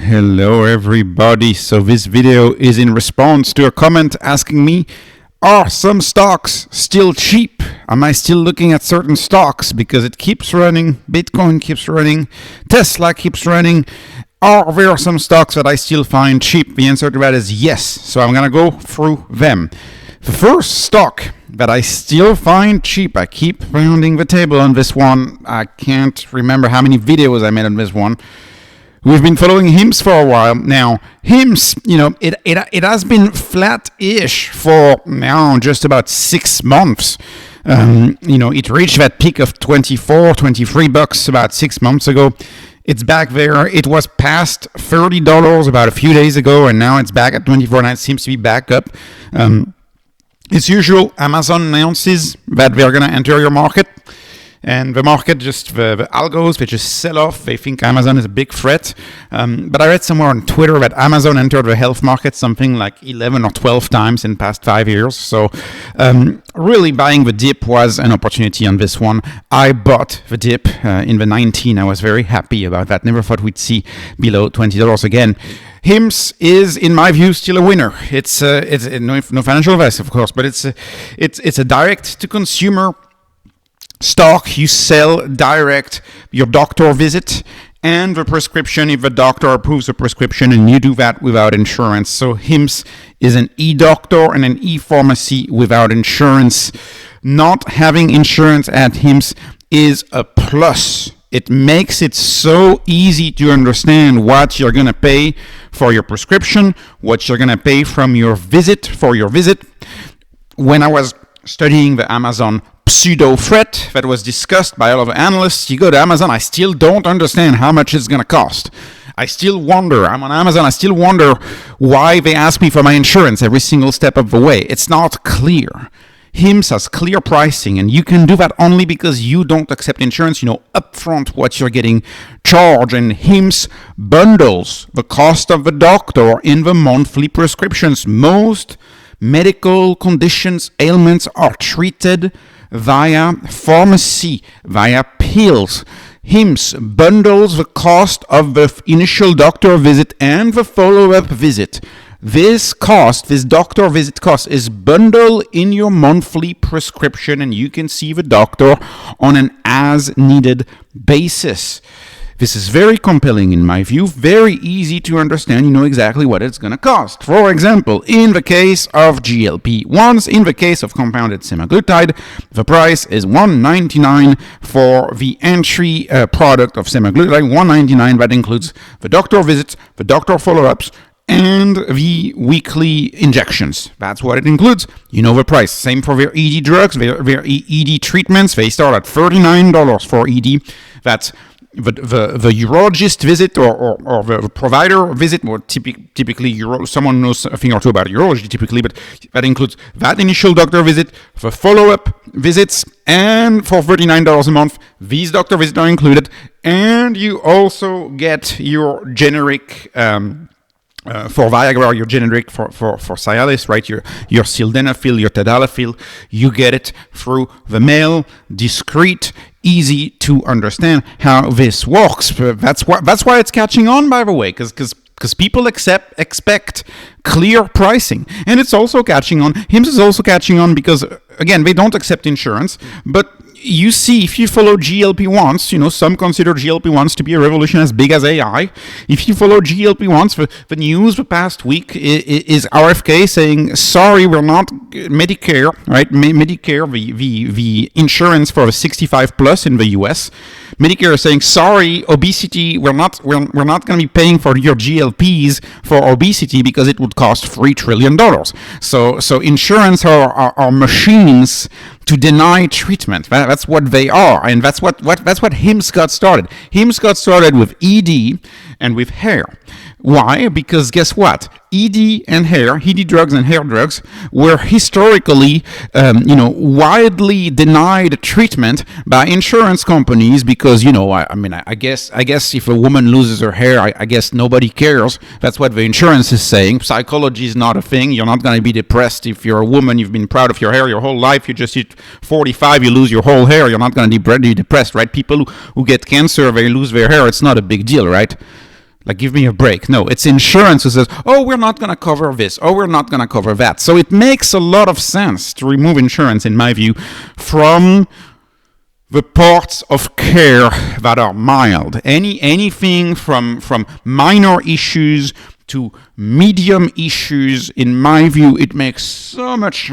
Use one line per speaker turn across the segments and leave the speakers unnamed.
Hello everybody. So this video is in response to a comment asking me, are some stocks still cheap? Am I still looking at certain stocks because it keeps running, Bitcoin keeps running, Tesla keeps running? Are there some stocks that I still find cheap? The answer to that is yes. So I'm gonna go through them. The first stock that I still find cheap, I keep rounding the table on this one. I can't remember how many videos I made on this one. We've been following HIMS for a while now. HIMS, it has been flat-ish for now just about 6 months. It reached that peak of $23 about 6 months ago. It's back there. It was past $30 about a few days ago, and now it's back at 24, and it seems to be back up. As usual, Amazon announces that they're going to enter your market. And the market, the algos, they just sell off. They think Amazon is a big threat. But I read somewhere on Twitter that Amazon entered the health market something like 11 or 12 times in the past 5 years. So really buying the dip was an opportunity on this one. I bought the dip in the 19. I was very happy about that. Never thought we'd see below $20 again. HIMS is, in my view, still a winner. It's no financial advice, of course, but it's a direct-to-consumer stock. You sell direct your doctor visit and the prescription if the doctor approves the prescription, and you do that without insurance. So HIMS is an e-doctor and an e-pharmacy without insurance. Not having insurance at HIMS is a plus. It makes it so easy to understand what you're going to pay for your prescription, what you're going to pay from your visit for your visit. When I was studying the Amazon pseudo threat that was discussed by all of the analysts, you go to Amazon, I still don't understand how much it's going to cost. I still wonder, I'm on Amazon, I still wonder why they ask me for my insurance every single step of the way. It's not clear. HIMS has clear pricing, and you can do that only because you don't accept insurance. You know upfront what you're getting charged, and HIMS bundles the cost of the doctor in the monthly prescriptions. Most medical conditions, ailments are treated via pharmacy, via pills. HIMS bundles the cost of the initial doctor visit and the follow-up visit. This doctor visit cost is bundled in your monthly prescription, and you can see the doctor on an as-needed basis. This is very compelling in my view, very easy to understand. You know exactly what it's going to cost. For example, in the case of GLP-1s, in the case of compounded semaglutide, the price is $199 for the entry product of semaglutide, $199. That includes the doctor visits, the doctor follow-ups, and the weekly injections. That's what it includes. You know the price. Same for their ED drugs, their ED treatments. They start at $39 for ED. That's the urologist visit or the provider visit, or typically someone knows a thing or two about urology typically, but that includes that initial doctor visit, the follow-up visits, and for $39 a month, these doctor visits are included, and you also get your generic for Viagra, your generic for Cialis, right? Your sildenafil, your tadalafil, you get it through the mail, discreet, easy to understand how this works. That's why it's catching on, by the way, because people expect clear pricing, and it's also catching on. HIMS is also catching on because, again, they don't accept insurance, but you see, if you follow GLP-1s, some consider GLP-1s to be a revolution as big as AI. If you follow GLP-1s, the news the past week is RFK saying, sorry, we're not Medicare, right? Medicare, the insurance for the 65 plus in the US. Medicare is saying, sorry, obesity, we're not going to be paying for your GLPs for obesity because it would cost $3 trillion. So insurance are machines to deny treatment. That's what they are, and that's what HIMS got started. HIMS got started with ED and with hair. Why? Because guess what? ED and hair, ED drugs and hair drugs, were historically, widely denied treatment by insurance companies because, I guess if a woman loses her hair, I guess nobody cares. That's what the insurance is saying. Psychology is not a thing. You're not going to be depressed if you're a woman. You've been proud of your hair your whole life. You just hit 45, you lose your whole hair. You're not going to be depressed, right? People who get cancer, they lose their hair. It's not a big deal, right? Like, give me a break. No, it's insurance who says, oh, we're not going to cover this. Oh, we're not going to cover that. So it makes a lot of sense to remove insurance, in my view, from the parts of care that are mild. Anything from minor issues to medium issues, in my view, it makes so much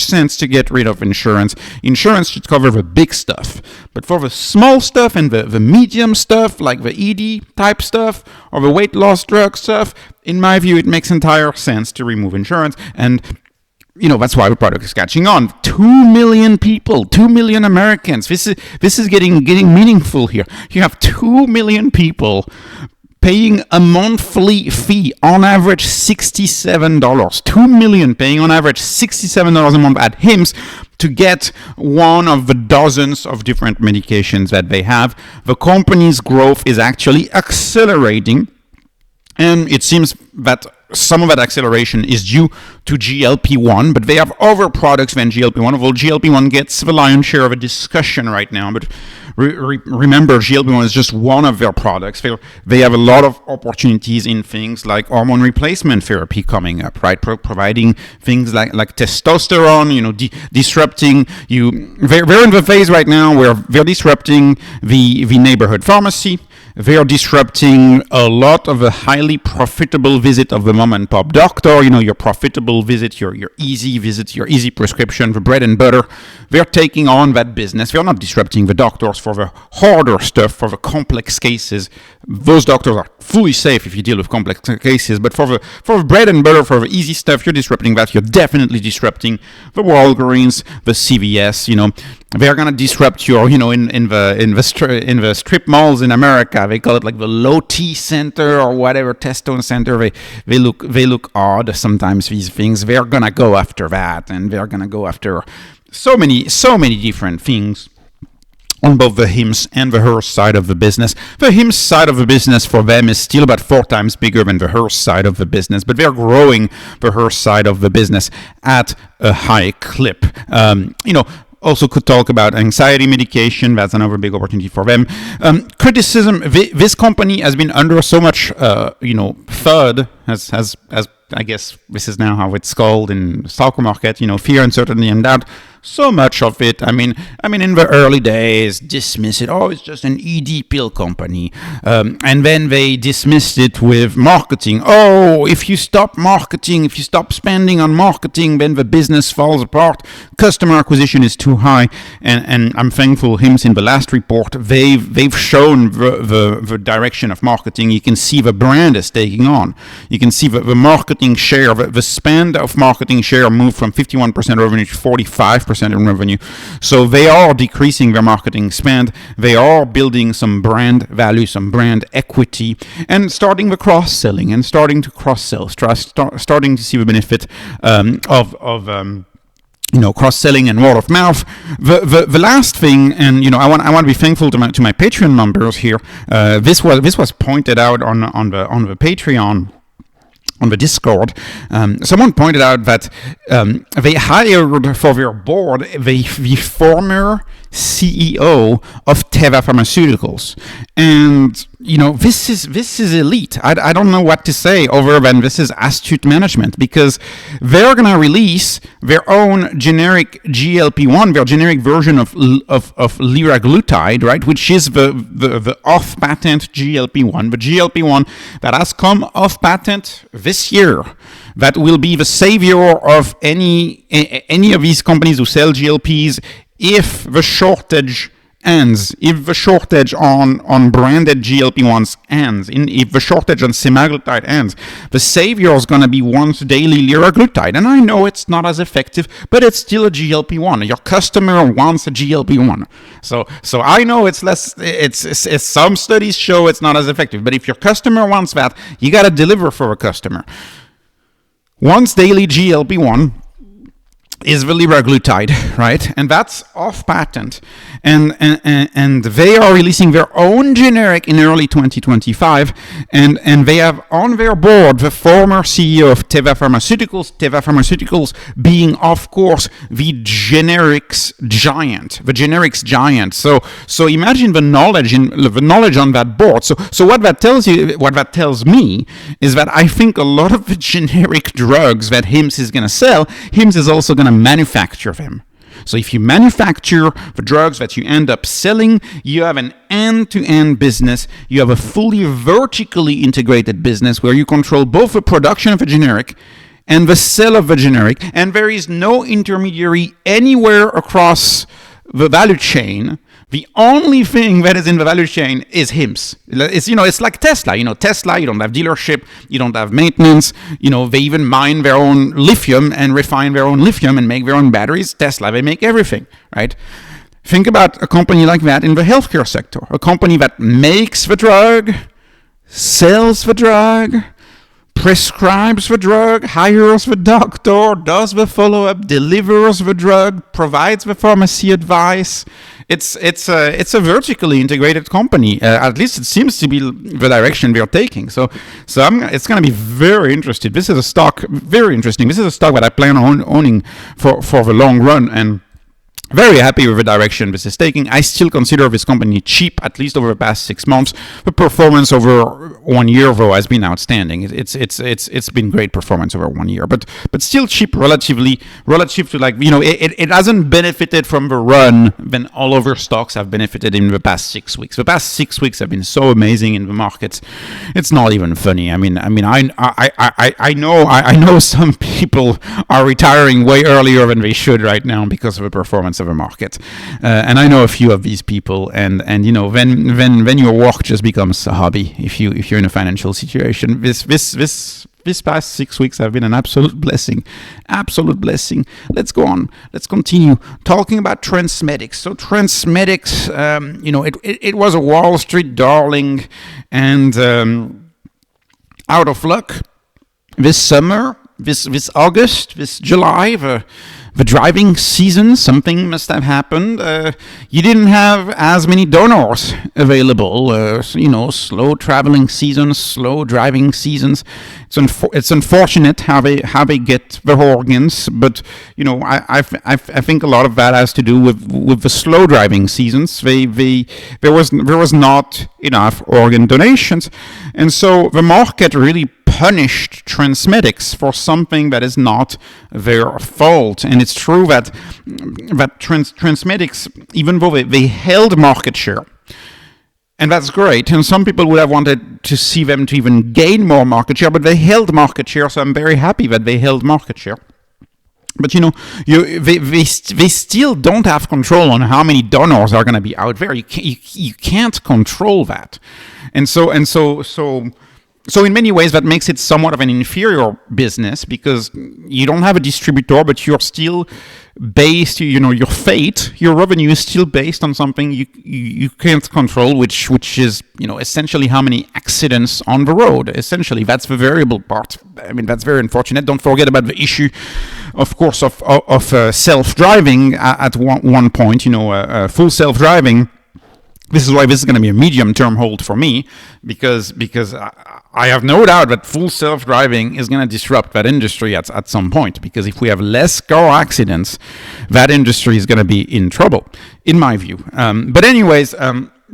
sense to get rid of insurance. Insurance should cover the big stuff. But for the small stuff and the medium stuff, like the ED type stuff or the weight loss drug stuff, in my view, it makes entire sense to remove insurance. And that's why the product is catching on. 2 million people, 2 million Americans. This is getting meaningful here. You have 2 million people paying a monthly fee, on average $67. 2 million paying on average $67 a month at HIMS to get one of the dozens of different medications that they have. The company's growth is actually accelerating, and it seems that some of that acceleration is due to GLP-1, but they have other products than GLP-1, although GLP-1 gets the lion's share of a discussion right now. But remember, GLP-1 is just one of their products. They have a lot of opportunities in things like hormone replacement therapy coming up, right? Providing things like testosterone, disrupting you. They're in the phase right now where they're disrupting the neighborhood pharmacy. They are disrupting a lot of the highly profitable visit of the mom and pop doctor, your profitable visit, your easy visit, your easy prescription, the bread and butter. They're taking on that business. They're not disrupting the doctors for the harder stuff, for the complex cases. Those doctors are fully safe if you deal with complex cases, but for the bread and butter, for the easy stuff, you're disrupting that. You're definitely disrupting the Walgreens, the CVS, They're gonna disrupt your, in the strip malls in America. They call it like the low T center or whatever, Testone Center. They look odd sometimes. These things. They're gonna go after that, and they're gonna go after so many different things on both the HIMS and the HERS side of the business. The HIMS side of the business for them is still about 4 times bigger than the HERS side of the business, but they're growing the HERS side of the business at a high clip. Also could talk about anxiety medication. That's another big opportunity for them. Criticism, this company has been under so much, FUD, as I guess this is now how it's called in the stock market, fear, uncertainty, and doubt. So much of it, I mean, in the early days, dismiss it. Oh, it's just an ED pill company. And then they dismissed it with marketing. Oh, if you stop marketing, if you stop spending on marketing, then the business falls apart. Customer acquisition is too high. And I'm thankful HIMS in the last report, they've shown the direction of marketing. You can see the brand is taking on. You can see the marketing share, the spend of marketing share moved from 51% revenue to 45% in revenue. So they are decreasing their marketing spend. They are building some brand value, some brand equity, and starting the cross-selling and starting to cross-sell, starting to see the benefit of cross-selling and word of mouth. The last thing, and I want to be thankful to my Patreon members here. This was pointed out on the Patreon. On the Discord, someone pointed out that they hired for their board the former CEO of Teva Pharmaceuticals, and this is elite. I don't know what to say other than this is astute management, because they're gonna release their own generic GLP-1, their generic version of liraglutide, right, which is the off-patent GLP-1, the GLP-1 that has come off patent this year, that will be the savior of any of these companies who sell GLPs if the shortage ends, if the shortage on branded GLP-1s ends, if the shortage on semaglutide ends, the savior is going to be once daily liraglutide. And I know it's not as effective, but it's still a GLP-1. Your customer wants a GLP-1. So I know it's less, it's some studies show it's not as effective, but if your customer wants that, you got to deliver for a customer. Once daily GLP-1 is the liraglutide, right? And that's off patent. And they are releasing their own generic in early 2025. And they have on their board the former CEO of Teva Pharmaceuticals being, of course, the generics giant. So imagine the knowledge on that board. So what that tells me is that I think a lot of the generic drugs that HIMS is going to sell, HIMS is also going to manufacture them. So if you manufacture the drugs that you end up selling, you have an end-to-end business. You have a fully vertically integrated business where you control both the production of a generic and the sale of a generic, and there is no intermediary anywhere across the value chain. The only thing that is in the value chain is HIMS. It's like Tesla. Tesla, you don't have dealership, you don't have maintenance. They even mine their own lithium and refine their own lithium and make their own batteries. Tesla, they make everything, right? Think about a company like that in the healthcare sector. A company that makes the drug, sells the drug, prescribes the drug, hires the doctor, does the follow-up, delivers the drug, provides the pharmacy advice. It's a vertically integrated company. At least it seems to be the direction they're taking. So it's going to be very interesting. This is a stock, very interesting. This is a stock that I plan on owning for the long run, and very happy with the direction this is taking. I still consider this company cheap, at least over the past 6 months. The performance over 1 year, though, has been outstanding. It's been great performance over 1 year, but still cheap relative to it hasn't benefited from the run when all other stocks have benefited in the past 6 weeks. The past 6 weeks have been so amazing in the markets. It's not even funny. I know some people are retiring way earlier than they should right now because of the performance of a market, and I know a few of these people, and when your work just becomes a hobby, if you're in a financial situation, this past 6 weeks have been an absolute blessing. Let's go on. Let's continue talking about TransMedics. So TransMedics, it was a Wall Street darling, and out of luck this summer, this August, this July, the driving season, something must have happened. You didn't have as many donors available. Slow traveling seasons, slow driving seasons. It's unfortunate how they get the organs, but I think a lot of that has to do with the slow driving seasons. There was not enough organ donations, and so the market really punished TransMedics for something that is not their fault. And it's true that TransMedics, even though they held market share, and that's great, and some people would have wanted to see them to even gain more market share, but they held market share, so I'm very happy that they held market share. But they still don't have control on how many donors are going to be out there. You can't control that, and so in many ways, that makes it somewhat of an inferior business, because you don't have a distributor, but you're still based, your fate, your revenue is still based on something you can't control, which is, essentially how many accidents on the road. Essentially, that's the variable part. I mean, that's very unfortunate. Don't forget about the issue, of course, of self-driving at one point, full self-driving. This is why this is going to be a medium-term hold for me, because I have no doubt that full self-driving is going to disrupt that industry at some point, because if we have less car accidents, that industry is going to be in trouble, in my view. But anyways,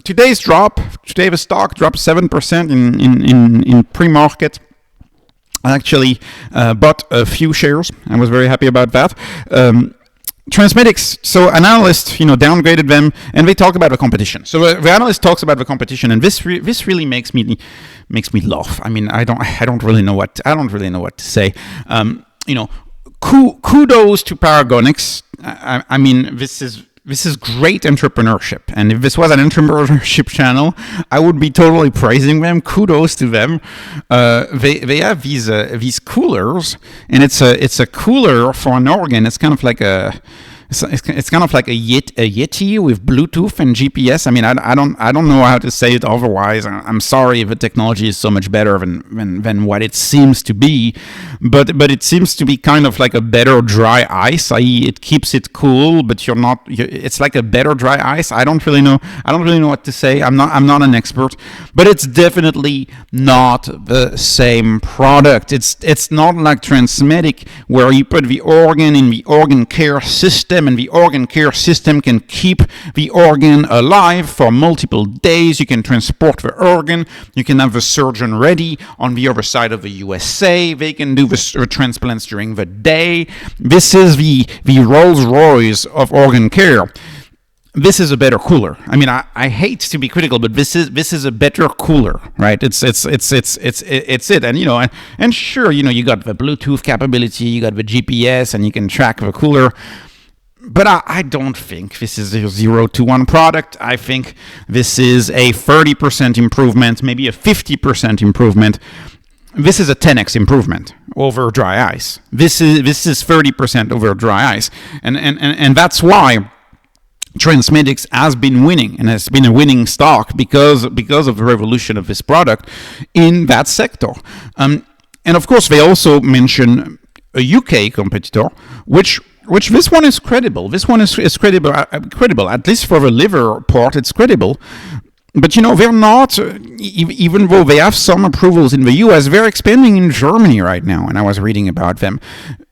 today the stock dropped 7% in pre-market. I actually bought a few shares. I was very happy about that. TransMedics, so an analyst, downgraded them, and they talk about the competition. So the analyst talks about the competition, and this really makes me laugh. I mean, I don't really know what to say. Kudos to Paragonix. I mean, this is great entrepreneurship, and if this was an entrepreneurship channel, I would be totally praising them. Kudos to them. They have these coolers, and it's a cooler for an organ. It's kind of like a it's kind of like a Yeti with Bluetooth and GPS. I mean, I don't know how to say it otherwise. I'm sorry if the technology is so much better than what it seems to be, but it seems to be kind of like a better dry ice, i.e. it keeps it cool, but it's like a better dry ice. I don't really know what to say. I'm not an expert, but it's definitely not the same product. It's not like TransMedics, where you put the organ in the organ care system, and the organ care system can keep the organ alive for multiple days. You can transport the organ. You can have the surgeon ready on the other side of the USA. They can do the transplants during the day. This is the Rolls-Royce of organ care. This is a better cooler. I mean, I hate to be critical, but this is a better cooler, right? It's it, and sure, you got the Bluetooth capability, you got the GPS, and you can track the cooler. But I don't think this is a 0-to-1 product. I think this is a 30% improvement, maybe a 50% improvement. This is a 10x improvement over dry ice. This is 30% over dry ice, and that's why TransMedics has been winning and has been a winning stock because of the revolution of this product in that sector. And of course, they also mention a UK competitor, which this one is credible. This one is credible, at least for the liver part, it's credible. But they're not, even though they have some approvals in the US, they're expanding in Germany right now, and I was reading about them.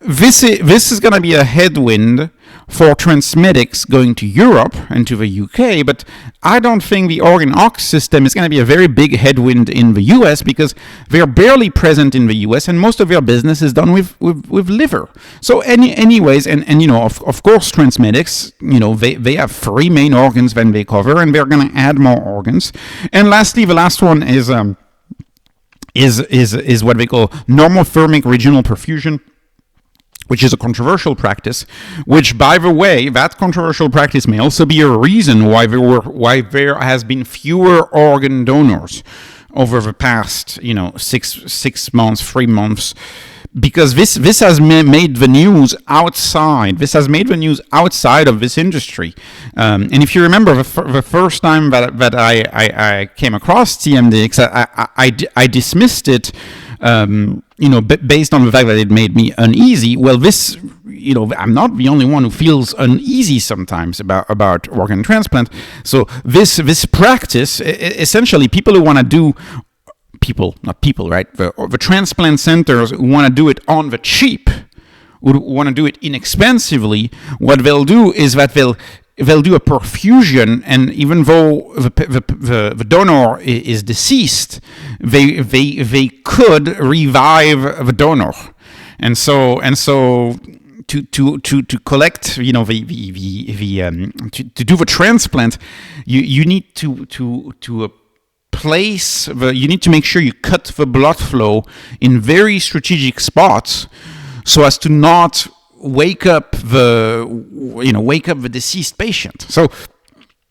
This is going to be a headwind for TransMedics going to Europe and to the UK, but I don't think the organ ox system is going to be a very big headwind in the US, because they're barely present in the US and most of their business is done with liver. So anyways, and of course TransMedics, they have 3 main organs that they cover, and they're going to add more organs. And lastly, the last one is what they call normothermic regional perfusion, which is a controversial practice, which, by the way, that controversial practice may also be a reason why there has been fewer organ donors over the past, 6 months, 3 months, because this has made the news outside. This has made the news outside of this industry. And if you remember, the first time that I came across TMDX, I dismissed it. Based on the fact that it made me uneasy. Well, this, I'm not the only one who feels uneasy sometimes about organ transplant. So this practice, essentially, people who want to do, right? The transplant centers who want to do it on the cheap, who want to do it inexpensively, what they'll do is that they'll do a perfusion, and even though the donor is deceased, they could revive the donor, and so to collect, to do the transplant, you need to place you need to make sure you cut the blood flow in very strategic spots, so as to not wake up the deceased patient. So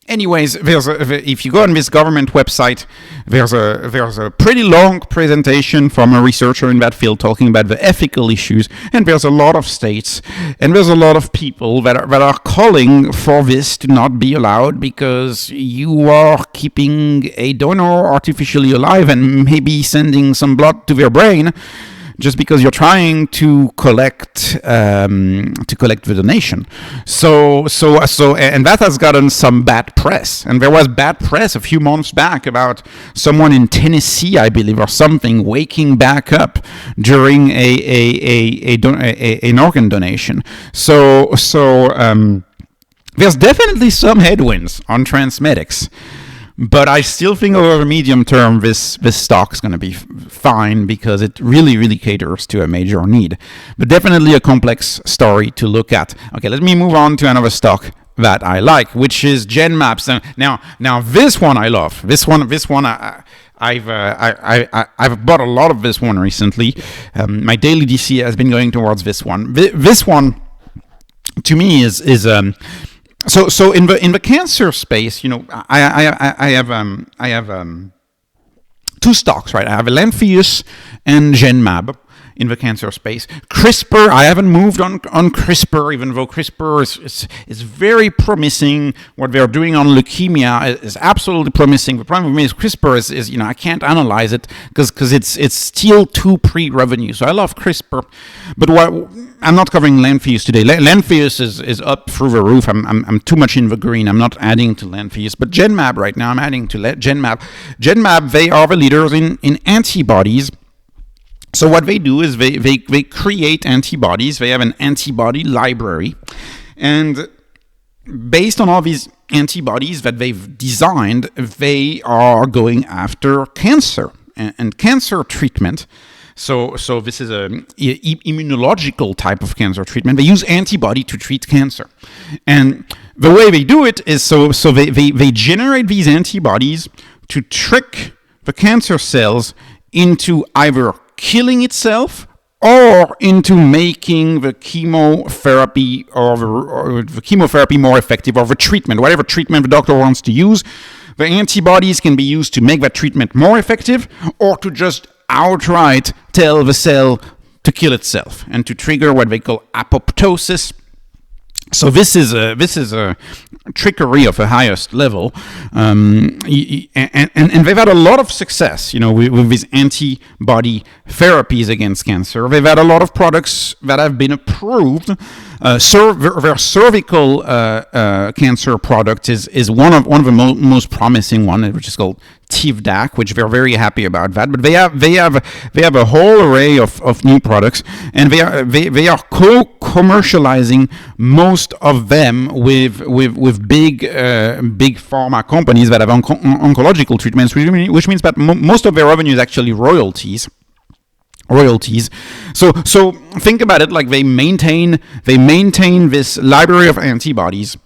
anyways, if you go on this government website, there's a pretty long presentation from a researcher in that field talking about the ethical issues, and there's a lot of states and there's a lot of people that are calling for this to not be allowed, because you are keeping a donor artificially alive and maybe sending some blood to their brain, just because you're trying to collect the donation. So and that has gotten some bad press. And there was bad press a few months back about someone in Tennessee, I believe, or something, waking back up during an organ donation. So there's definitely some headwinds on TransMedics. But I still think over the medium term, this stock is going to be fine, because it really caters to a major need. But definitely a complex story to look at. Okay, let me move on to another stock that I like, which is Genmab. So now this one I love. This one I've bought a lot of this one recently. My daily DC has been going towards this one. This one, to me, is So in the cancer space, I have 2 stocks, right? I have Lantheus and Genmab. in the cancer space. CRISPR, I haven't moved on CRISPR, even though CRISPR is very promising. What they're doing on leukemia is absolutely promising. The problem with me is CRISPR is I can't analyze it because it's still too pre-revenue. So I love CRISPR, but I'm not covering Lantheus today. Lantheus is up through the roof. I'm too much in the green. I'm not adding to Lantheus, but Genmab right now, I'm adding to Genmab. Genmab, they are the leaders in antibodies. So what they do is they create antibodies. They have an antibody library, and based on all these antibodies that they've designed, they are going after cancer and cancer treatment. So this is a immunological type of cancer treatment. They use antibody to treat cancer. And the way they do it is so they generate these antibodies to trick the cancer cells into either killing itself or into making the chemotherapy or the chemotherapy more effective, or the treatment, whatever treatment the doctor wants to use. The antibodies can be used to make that treatment more effective, or to just outright tell the cell to kill itself and to trigger what they call apoptosis. So this is a trickery of the highest level, and they've had a lot of success, with these antibody therapies against cancer. They've had a lot of products that have been approved. Their cervical cancer product is one of the most promising one, which is called TMDX, which they're very happy about that. But they have a whole array of new products, and they are commercializing most of them with big pharma companies that have oncological treatments, which means that most of their revenue is actually royalties. So think about it like they maintain this library of antibodies,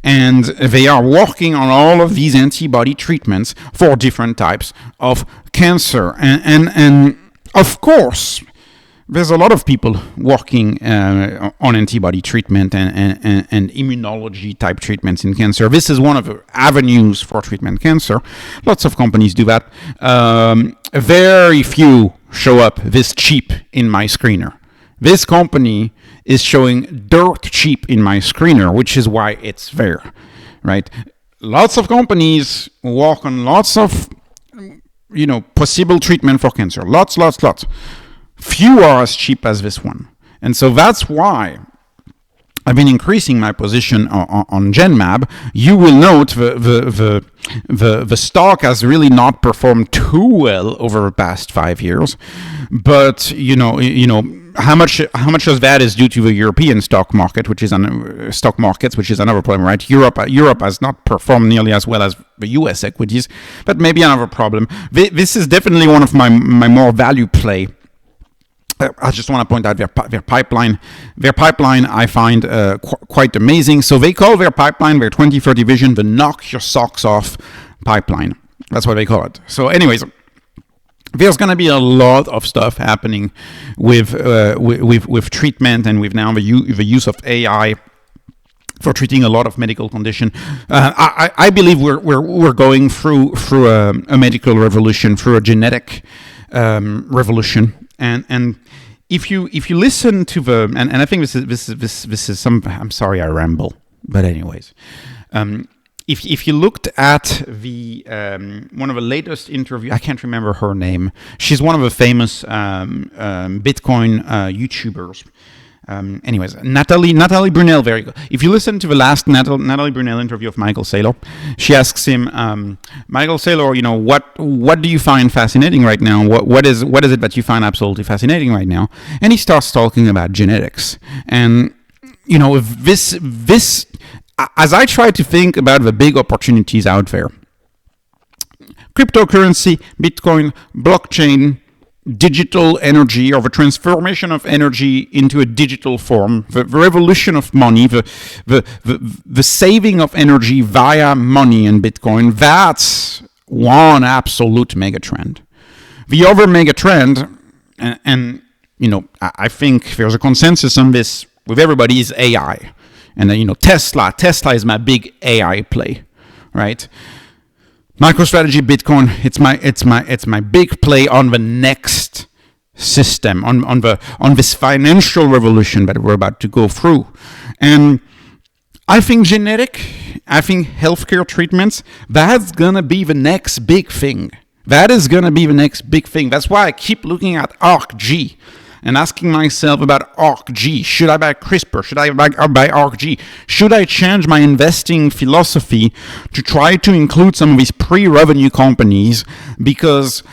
and they are working on all of these antibody treatments for different types of cancer. And of course, there's a lot of people working on antibody treatment and immunology type treatments in cancer. This is one of the avenues for treatment cancer. Lots of companies do that. Very few show up this cheap in my screener. This company is showing dirt cheap in my screener, which is why it's there, right? Lots of companies work on lots of, possible treatment for cancer. Lots. Few are as cheap as this one. And so that's why I've been increasing my position on Genmab. You will note the stock has really not performed too well over the past 5 years, but how much of that is due to the European stock market, which is stock markets, which is another problem, right? Europe has not performed nearly as well as the U.S. equities, but maybe another problem. This is definitely one of my more value play. I just want to point out their pipeline. Their pipeline I find quite amazing. So they call their pipeline, their 2030 vision, the knock your socks off pipeline. That's what they call it. So anyways, there's going to be a lot of stuff happening with treatment, and with now the use of AI for treating a lot of medical condition. I believe we're going through a medical revolution, through a genetic revolution. And if you listen to the and I think this is some, I'm sorry I ramble, but anyways, if you looked at the one of the latest interview, I can't remember her name. She's one of the famous Bitcoin YouTubers. Anyways, Natalie Brunel, very good. If you listen to the last Natalie Brunel interview of Michael Saylor, she asks him, Michael Saylor, what do you find fascinating right now? What is it that you find absolutely fascinating right now? And he starts talking about genetics. And this as I try to think about the big opportunities out there, cryptocurrency, Bitcoin, blockchain, digital energy, or the transformation of energy into a digital form, the revolution of money, the saving of energy via money and Bitcoin, that's one absolute megatrend. The other megatrend, and I think there's a consensus on this with everybody, is AI. And Tesla is my big AI play, right? MicroStrategy, Bitcoin, it's my big play on the next system, on this financial revolution that we're about to go through. And I think healthcare treatments, that's gonna be the next big thing. That is gonna be the next big thing. That's why I keep looking at ARC-G and asking myself about ARC-G. Should I buy CRISPR? Should I buy ARC-G? Should I change my investing philosophy to try to include some of these pre-revenue companies? Because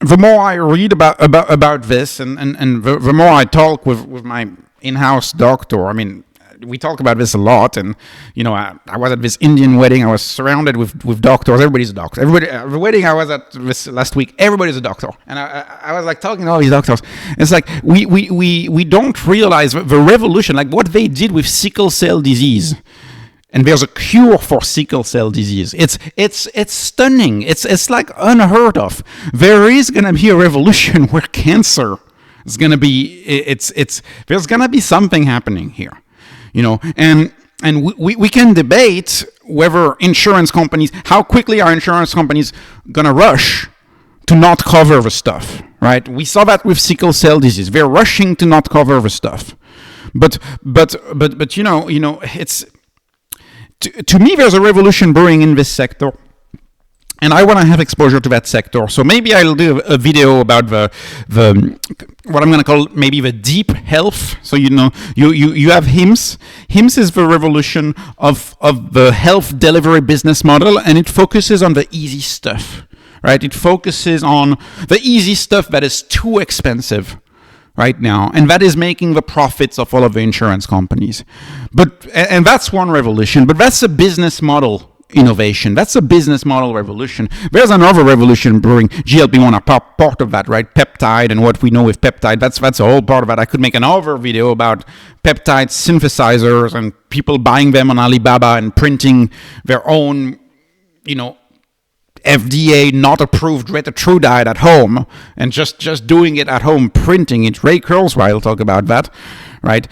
the more I read about this and the more I talk with my in-house doctor, I mean, we talk about this a lot, and I was at this Indian wedding. I was surrounded with doctors. Everybody's a doctor. The wedding I was at this last week, everybody's a doctor, and I was like talking to all these doctors. It's like we don't realize the revolution, like what they did with sickle cell disease. And there's a cure for sickle cell disease. It's stunning. It's like unheard of. There is gonna be a revolution where cancer is gonna be. There's gonna be something happening here. And we can debate whether insurance companies, how quickly are insurance companies gonna rush to not cover the stuff, right? We saw that with sickle cell disease. They're rushing to not cover the stuff, but it's to me there's a revolution brewing in this sector. And I want to have exposure to that sector. So maybe I'll do a video about the what I'm going to call maybe the deep health. So you have HIMS. HIMS is the revolution of the health delivery business model, and it focuses on the easy stuff, right? It focuses on the easy stuff that is too expensive right now, and that is making the profits of all of the insurance companies. And that's one revolution, but that's a business model innovation. That's a business model revolution. There's another revolution brewing. GLP-1 are part of that, right? Peptide and what we know with peptide. That's a whole part of that. I could make another video about peptide synthesizers and people buying them on Alibaba and printing their own, FDA not approved retatrutide at home and just doing it at home, printing it. Ray Kurzweil will talk about that, right?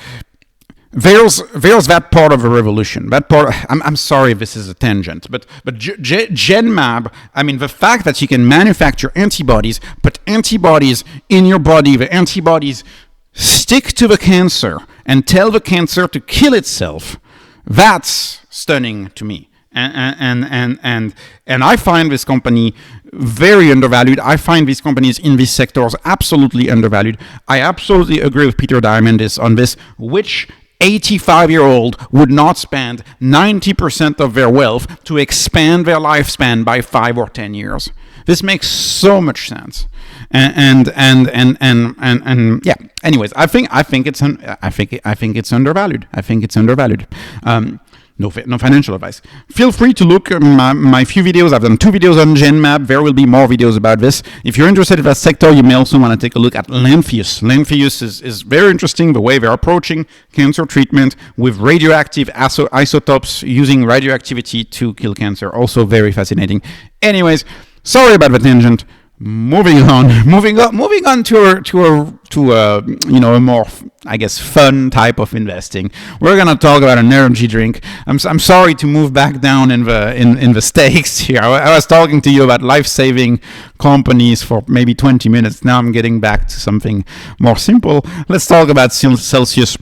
There's that part of a revolution. That part. I'm sorry if this is a tangent, but Genmab. I mean, the fact that you can manufacture antibodies, put antibodies in your body, the antibodies stick to the cancer and tell the cancer to kill itself. That's stunning to me. And I find this company very undervalued. I find these companies in these sectors absolutely undervalued. I absolutely agree with Peter Diamandis on this. Which 85-year-old would not spend 90% of their wealth to expand their lifespan by 5 or 10 years? This makes so much sense. And yeah. Anyways, I think it's undervalued. I think it's undervalued. No financial advice. Feel free to look at my few videos. I've done 2 videos on Genmab. There will be more videos about this. If you're interested in that sector, you may also want to take a look at Lantheus. Lantheus is very interesting, the way they're approaching cancer treatment with radioactive isotopes using radioactivity to kill cancer. Also very fascinating. Anyways, sorry about the tangent. Moving on to a more, I guess, fun type of investing. We're gonna talk about an energy drink. I'm sorry to move back down in the stakes here. I was talking to you about life-saving companies for maybe 20 minutes. Now I'm getting back to something more simple. Let's talk about Celsius.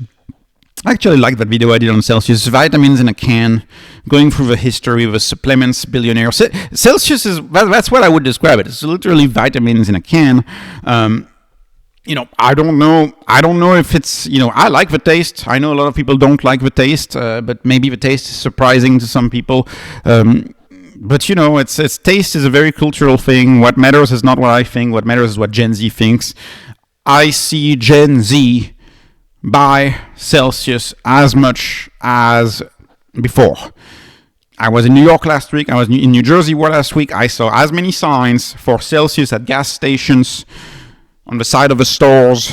I actually like that video I did on Celsius, vitamins in a can, going through the history of a supplements billionaire. Celsius that's what I would describe it. It's literally vitamins in a can. I don't know if it's, I like the taste. I know a lot of people don't like the taste, but maybe the taste is surprising to some people. But it's taste is a very cultural thing. What matters is not what I think. What matters is what Gen Z thinks. I see Gen Z buy Celsius as much as before. I was in New York last week. I was in New Jersey last week. I saw as many signs for Celsius at gas stations, on the side of the stores.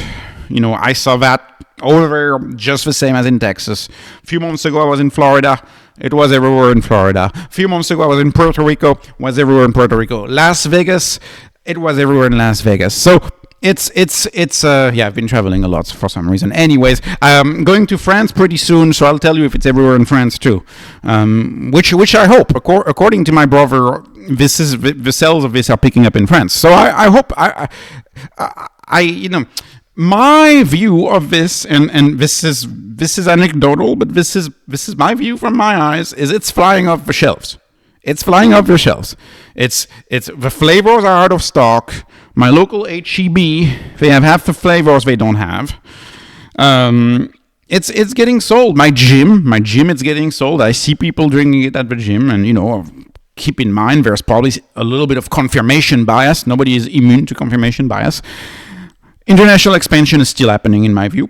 I saw that over there just the same as in Texas. A few months ago, I was in Florida. It was everywhere in Florida. A few months ago, I was in Puerto Rico. Was everywhere in Puerto Rico. Las Vegas, it was everywhere in Las Vegas. So It's I've been traveling a lot for some reason. Anyways, I'm going to France pretty soon, so I'll tell you if it's everywhere in France too. Which I hope, according to my brother, the sales of this are picking up in France. So I hope my view of this, and this is anecdotal, but this is my view from my eyes, is it's flying off the shelves. It's flying off the shelves. It's the flavors are out of stock. My local HEB, they have half the flavors they don't have. It's getting sold. My gym, it's getting sold. I see people drinking it at the gym, and keep in mind there's probably a little bit of confirmation bias. Nobody is immune to confirmation bias. International expansion is still happening in my view.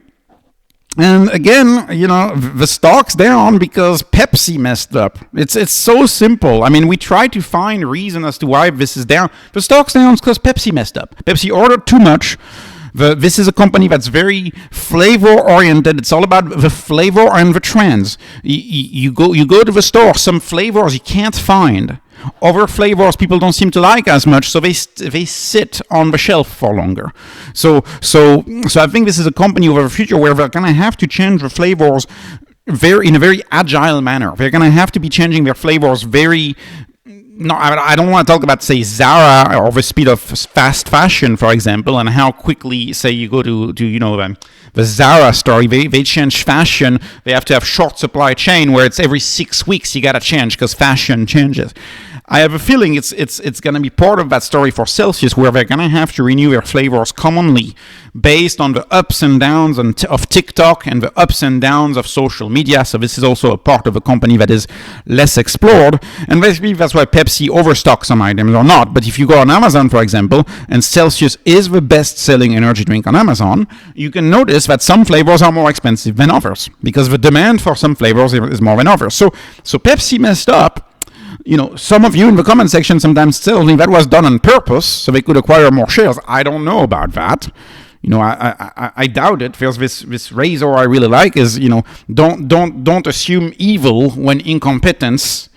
And again, the stock's down because Pepsi messed up. It's so simple. I mean, we try to find reason as to why this is down. The stock's down because Pepsi messed up. Pepsi ordered too much. This is a company that's very flavor-oriented. It's all about the flavor and the trends. You go to the store, some flavors you can't find. Other flavors people don't seem to like as much, so they sit on the shelf for longer. So I think this is a company over the future where they're going to have to change the flavors in a very agile manner. They're going to have to be changing their flavors very... No, I don't want to talk about, say, Zara or the speed of fast fashion, for example, and how quickly, say, you go to the Zara store, they change fashion. They have to have short supply chain where it's every 6 weeks you got to change because fashion changes. I have a feeling it's going to be part of that story for Celsius, where they're going to have to renew their flavors commonly based on the ups and downs of TikTok and the ups and downs of social media. So this is also a part of a company that is less explored. And basically that's why Pepsi overstocks some items or not. But if you go on Amazon, for example, and Celsius is the best-selling energy drink on Amazon, you can notice that some flavors are more expensive than others because the demand for some flavors is more than others. So Pepsi messed up. Some of you in the comment section sometimes tell me that was done on purpose so they could acquire more shares. I don't know about that. I doubt it. There's this razor I really like is, don't assume evil when incompetence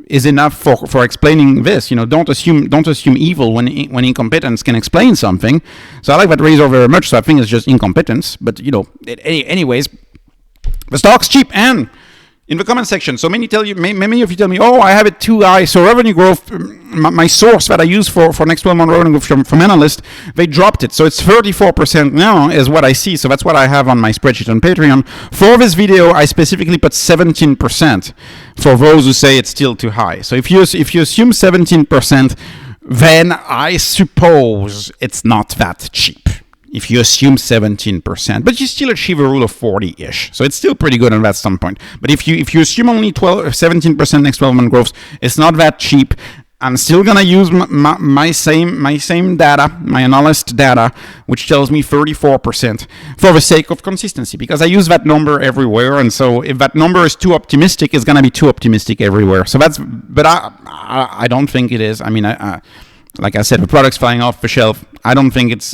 is enough for explaining this. Don't assume evil when incompetence can explain something. So I like that razor very much. So I think it's just incompetence. But anyways, the stock's cheap. And in the comment section, so many of you tell me, oh, I have it too high. So revenue growth, my source that I use for next 12-month revenue growth from analysts, they dropped it. So it's 34% now is what I see. So that's what I have on my spreadsheet on Patreon. For this video, I specifically put 17% for those who say it's still too high. So if you assume 17%, then I suppose it's not that cheap. If you assume 17%, but you still achieve a rule of 40-ish. So it's still pretty good on that standpoint. But if you assume only 17% next 12-month growth, it's not that cheap. I'm still going to use my same data, my analyst data, which tells me 34% for the sake of consistency, because I use that number everywhere. And so if that number is too optimistic, it's going to be too optimistic everywhere. So but I don't think it is. I mean, like I said, the product's flying off the shelf. I don't think it's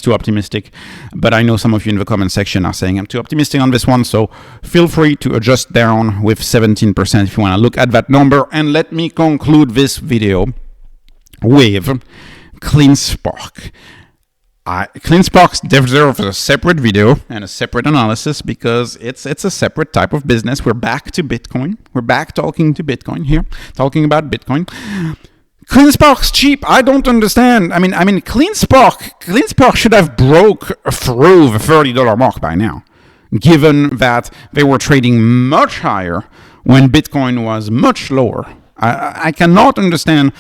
too optimistic, but I know some of you in the comment section are saying I'm too optimistic on this one. So feel free to adjust down with 17% if you want to look at that number. And let me conclude this video with CleanSpark. CleanSpark deserves a separate video and a separate analysis because it's a separate type of business. We're back to Bitcoin. We're back talking to Bitcoin here, talking about Bitcoin. CleanSpark's cheap. I don't understand. I mean, CleanSpark should have broke through the $30 mark by now, given that they were trading much higher when Bitcoin was much lower. I cannot understand.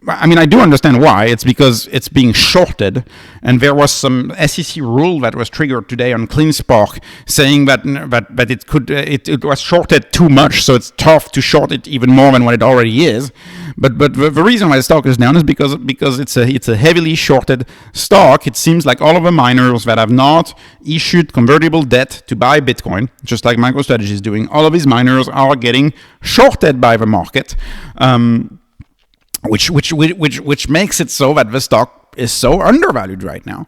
I mean, I do understand why. It's because it's being shorted, and there was some SEC rule that was triggered today on CleanSpark saying that it was shorted too much, so it's tough to short it even more than what it already is. But the reason why the stock is down is because it's a heavily shorted stock. It seems like all of the miners that have not issued convertible debt to buy Bitcoin, just like MicroStrategy is doing, all of these miners are getting shorted by the market. Which makes it so that the stock is so undervalued right now.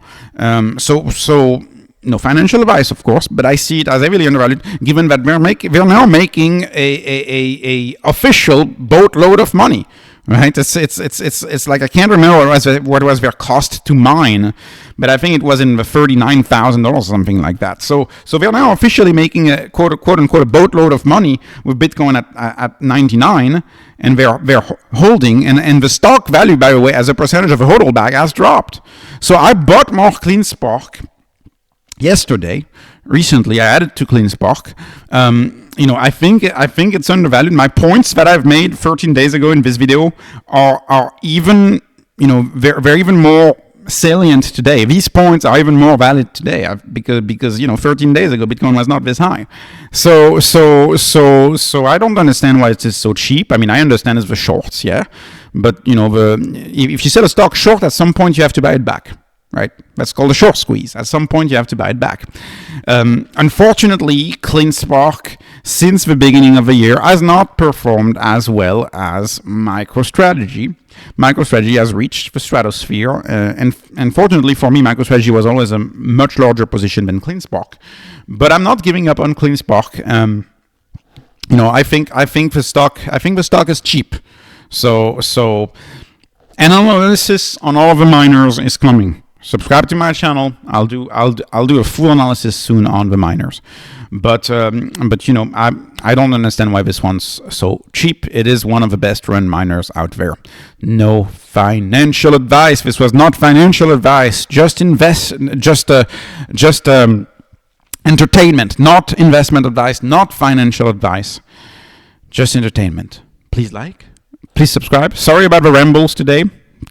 So no financial advice, of course, but I see it as heavily undervalued, given that we're now making a official boatload of money. right? It's like I can't remember what was their cost to mine, but I think it was in the $39,000, something like that. So they're now officially making a quote unquote a boatload of money with Bitcoin at 99, and they're holding, and the stock value, by the way, as a percentage of the hodl bag has dropped. So I bought more CleanSpark yesterday. Recently, I added to CleanSpark. I think it's undervalued. My points that I've made 13 days ago in this video are even, they're even more salient today. These points are even more valid today because 13 days ago Bitcoin was not this high. So I don't understand why it's so cheap. I mean, I understand it's the shorts, yeah, but if you sell a stock short, at some point you have to buy it back. Right, that's called a short squeeze. At some point, you have to buy it back. Unfortunately, CleanSpark, since the beginning of the year, has not performed as well as MicroStrategy. MicroStrategy has reached the stratosphere, and fortunately for me, MicroStrategy was always a much larger position than CleanSpark. But I'm not giving up on CleanSpark. I think the stock is cheap. So an analysis on all of the miners is coming. Subscribe to my channel. I'll do a full analysis soon on the miners, but I don't understand why this one's so cheap. It is one of the best run miners out there. No financial advice. This was not financial advice. Just entertainment, not investment advice, not financial advice. Just entertainment. Please please subscribe. Sorry about the rambles today.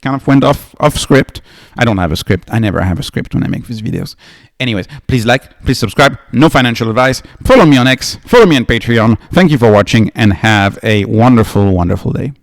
Kind of went off script. I don't have a script. I never have a script when I make these videos. Anyways, please please subscribe. No financial advice. Follow me on X. Follow me on Patreon. Thank you for watching and have a wonderful, wonderful day.